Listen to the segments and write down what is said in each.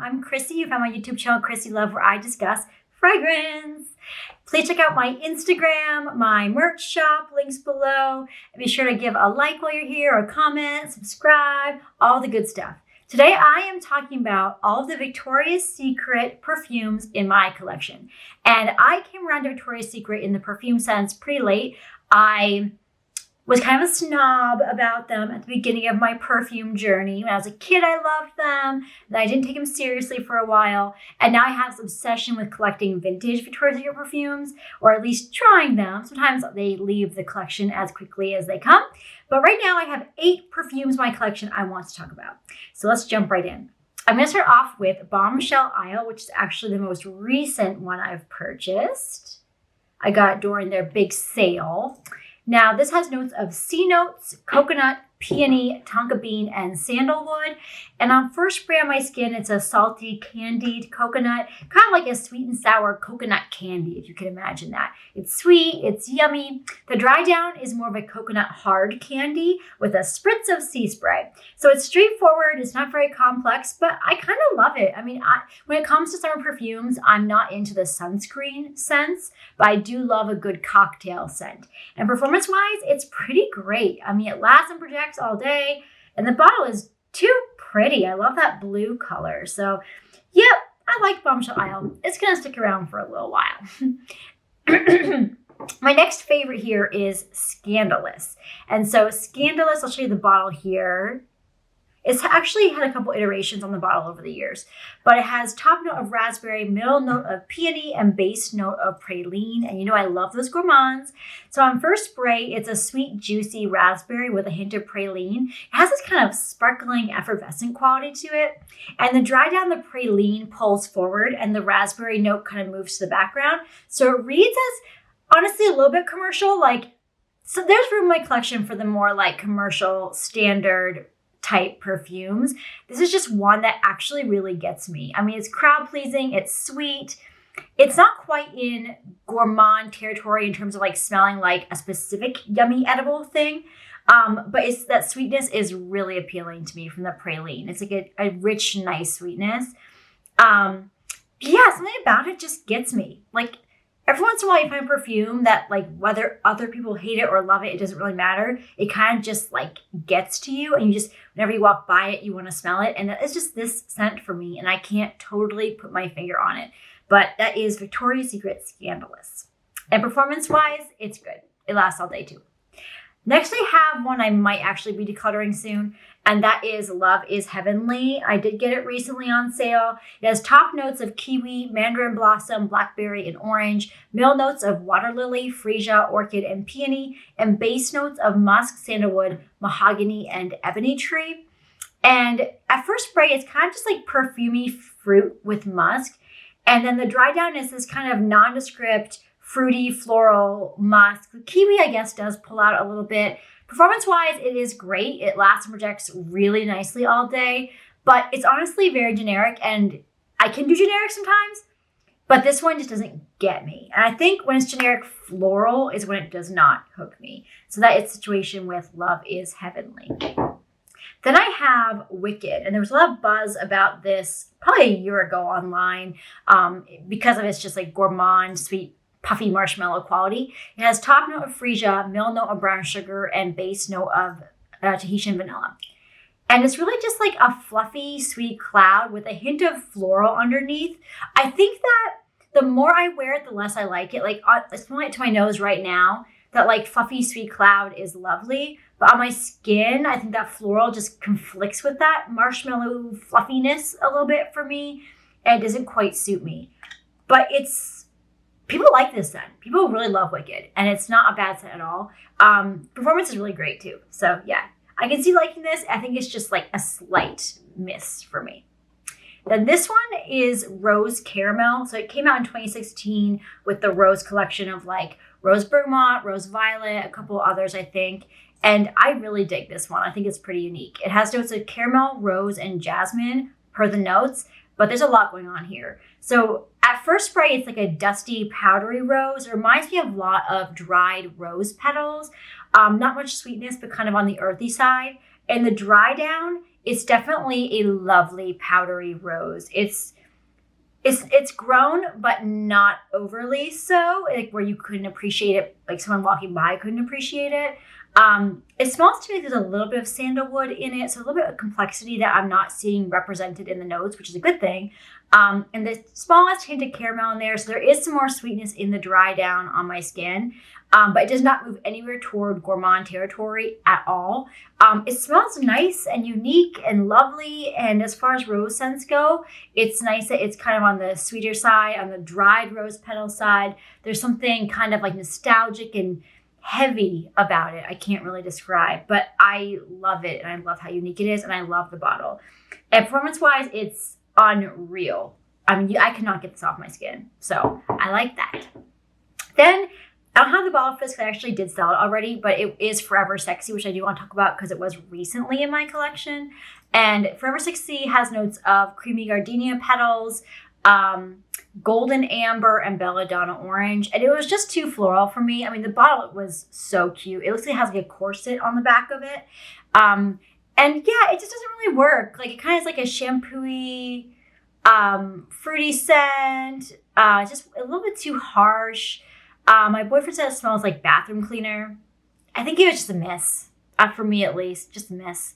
I'm Chrissy. You found my YouTube channel, Chrissy Love, where I discuss fragrance. Please check out my Instagram, my merch shop, links below. And be sure to give a like while you're here, or comment, subscribe, all the good stuff. Today, I am talking about all of the Victoria's Secret perfumes in my collection. And I came around to Victoria's Secret in the perfume sense pretty late. I was kind of a snob about them at the beginning of my perfume journey. When I was a kid, I loved them. Then I didn't take them seriously for a while. And now I have this obsession with collecting vintage Victoria's Secret perfumes, or at least trying them. Sometimes they leave the collection as quickly as they come. But right now I have 8 perfumes in my collection I want to talk about. So let's jump right in. I'm going to start off with Bombshell Isle, which is actually the most recent one I've purchased. I got it during their big sale. Now, this has notes of sea notes, coconut, peony, tonka bean, and sandalwood. And on first spray on my skin, it's a salty, candied coconut, kind of like a sweet and sour coconut candy, if you can imagine that. It's sweet, it's yummy. The dry down is more of a coconut hard candy with a spritz of sea spray. So it's straightforward, it's not very complex, but I kind of love it. I mean, when it comes to summer perfumes, I'm not into the sunscreen scents, but I do love a good cocktail scent. And performance-wise, it's pretty great. I mean, it lasts and projects all day, and the bottle is too pretty. I love that blue color. So, yep, I like Bombshell Isle. It's going to stick around for a little while. My next favorite here is Scandalous. And so Scandalous, I'll show you the bottle here. It's actually had a couple iterations on the bottle over the years, but it has top note of raspberry, middle note of peony, and base note of praline. And you know I love those gourmands. So on first spray, it's a sweet, juicy raspberry with a hint of praline. It has this kind of sparkling, effervescent quality to it. And the dry down, the praline pulls forward and the raspberry note kind of moves to the background. So it reads as, honestly, a little bit commercial. So there's room in my collection for the more like commercial, standard type perfumes. This is just one that actually really gets me. I mean, it's crowd pleasing, it's sweet. It's not quite in gourmand territory in terms of like smelling like a specific yummy edible thing. But it's that sweetness is really appealing to me from the praline. It's like a rich, nice sweetness. Yeah, something about it just gets me. Like, every once in a while you find a perfume that, like, whether other people hate it or love it, it doesn't really matter. It kind of just like gets to you, and you just, whenever you walk by it, you want to smell it. And it's just this scent for me, and I can't totally put my finger on it. But that is Victoria's Secret Scandalous. And performance-wise, it's good. It lasts all day too. Next, I have one I might actually be decluttering soon, and that is Love is Heavenly. I did get it recently on sale. It has top notes of kiwi, mandarin blossom, blackberry, and orange, middle notes of water lily, freesia, orchid, and peony, and base notes of musk, sandalwood, mahogany, and ebony tree. And at first spray, it's kind of just like perfumey fruit with musk. And then the dry down is this kind of nondescript, fruity, floral musk. The kiwi, I guess, does pull out a little bit. Performance-wise, it is great. It lasts and projects really nicely all day, but it's honestly very generic, and I can do generic sometimes, but this one just doesn't get me. And I think when it's generic floral is when it does not hook me. So that is the situation with Love is Heavenly. Then I have Wicked, and there was a lot of buzz about this probably a year ago online because of its just like gourmand, sweet, puffy marshmallow quality. It has top note of freesia, middle note of brown sugar, and base note of Tahitian vanilla. And it's really just like a fluffy, sweet cloud with a hint of floral underneath. I think that the more I wear it, the less I like it. Like, it's smelling it to my nose right now. That like fluffy, sweet cloud is lovely. But on my skin, I think that floral just conflicts with that marshmallow fluffiness a little bit for me. And it doesn't quite suit me. But people like this scent. People really love Wicked, and it's not a bad scent at all. Performance is really great too. So yeah, I can see liking this. I think it's just like a slight miss for me. Then this one is Rose Caramel. So it came out in 2016 with the Rose collection of like Rose Bergamot, Rose Violet, a couple others, I think. And I really dig this one. I think it's pretty unique. It has notes of caramel, rose, and jasmine per the notes, but there's a lot going on here. So at first spray, it's like a dusty, powdery rose. It reminds me of a lot of dried rose petals. Not much sweetness, but kind of on the earthy side. And the dry down It's definitely a lovely powdery rose. It's grown, but not overly so, like where you couldn't appreciate it, like someone walking by couldn't appreciate it. It smells to me like there's a little bit of sandalwood in it, so a little bit of complexity that I'm not seeing represented in the notes, which is a good thing. And the smallest hint of caramel in there, so there is some more sweetness in the dry down on my skin, but it does not move anywhere toward gourmand territory at all. It smells nice and unique and lovely, and as far as rose scents go, it's nice that it's kind of on the sweeter side, on the dried rose petal side. There's something kind of like nostalgic and heavy about it. I can't really describe, but I love it, and I love how unique it is, and I love the bottle. And performance-wise, it's unreal. I mean, I cannot get this off my skin, so I like that. Then I don't have the bottle for this because I actually did sell it already, but it is Forever Sexy, which I do want to talk about because it was recently in my collection. And Forever Sexy has notes of creamy gardenia petals, golden amber, and belladonna orange. And it was just too floral for me. I mean, the bottle was so cute. It looks like it has like a corset on the back of it. And yeah, it just doesn't really work. Like, it kind of is like a shampoo-y, fruity scent. Just a little bit too harsh. My boyfriend said it smells like bathroom cleaner. I think it was just a miss. For me, at least, just a miss.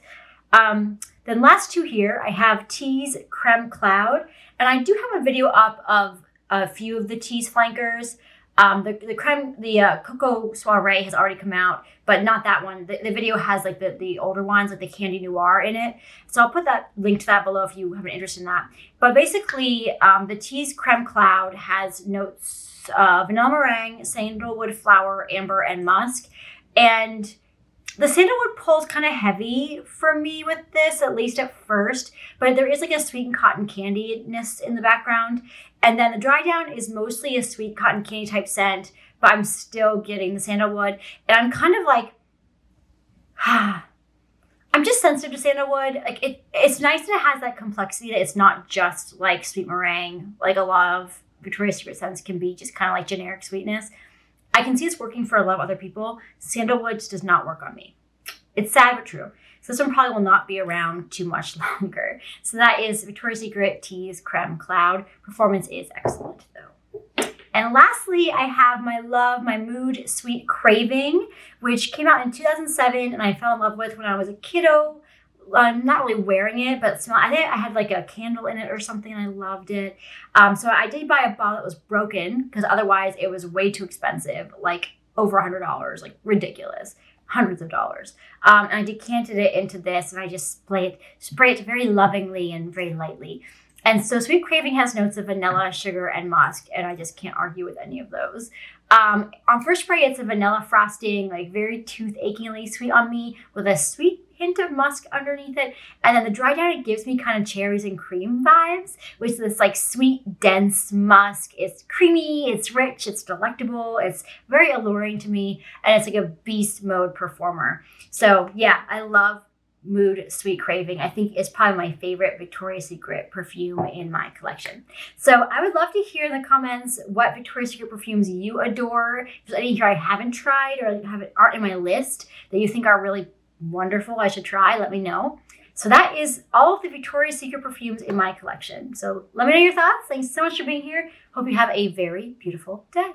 Then last two here, I have Tease Crème Cloud. And I do have a video up of a few of the Tease flankers. The Cocoa Soiree has already come out, but not that one. The video has like the older ones, like the Candy Noir in it. So I'll put that link to that below if you have an interest in that. But basically, the Tease Crème Cloud has notes of vanilla meringue, sandalwood flower, amber, and musk. And the sandalwood pulls kind of heavy for me with this, at least at first, but there is like a sweet cotton candy-ness in the background. And then the dry down is mostly a sweet cotton candy type scent, but I'm still getting the sandalwood. And I'm kind of like, I'm just sensitive to sandalwood. Like it's nice that it has that complexity, that it's not just like sweet meringue, like a lot of Victoria's Secret scents can be just kind of like generic sweetness. I can see it's working for a lot of other people. Sandalwood just does not work on me. It's sad but true. So this one probably will not be around too much longer. So that is Victoria's Secret Tease Crème Cloud. Performance is excellent though. And lastly, I have my love, my mood sweet Craving, which came out in 2007 and I fell in love with when I was a kiddo. I'm not really wearing it, but I think I had like a candle in it or something and I loved it. So I did buy a bottle that was broken because otherwise it was way too expensive, like over $100, like ridiculous, hundreds of dollars. And I decanted it into this and I just spray it very lovingly and very lightly. And so Sweet Craving has notes of vanilla, sugar, and musk, and I just can't argue with any of those. On first spray, it's a vanilla frosting, like very tooth-achingly sweet on me with a sweet hint of musk underneath it. And then the dry down, it gives me kind of cherries and cream vibes, which is this like sweet, dense musk. It's creamy, it's rich, it's delectable, it's very alluring to me, and it's like a beast mode performer. So yeah, I love Mood Sweet Craving. I think is probably my favorite Victoria's Secret perfume in my collection. So I would love to hear in the comments what Victoria's Secret perfumes you adore. If there's any here I haven't tried or aren't in my list that you think are really wonderful, I should try, let me know. So that is all of the Victoria's Secret perfumes in my collection. So let me know your thoughts. Thanks so much for being here. Hope you have a very beautiful day.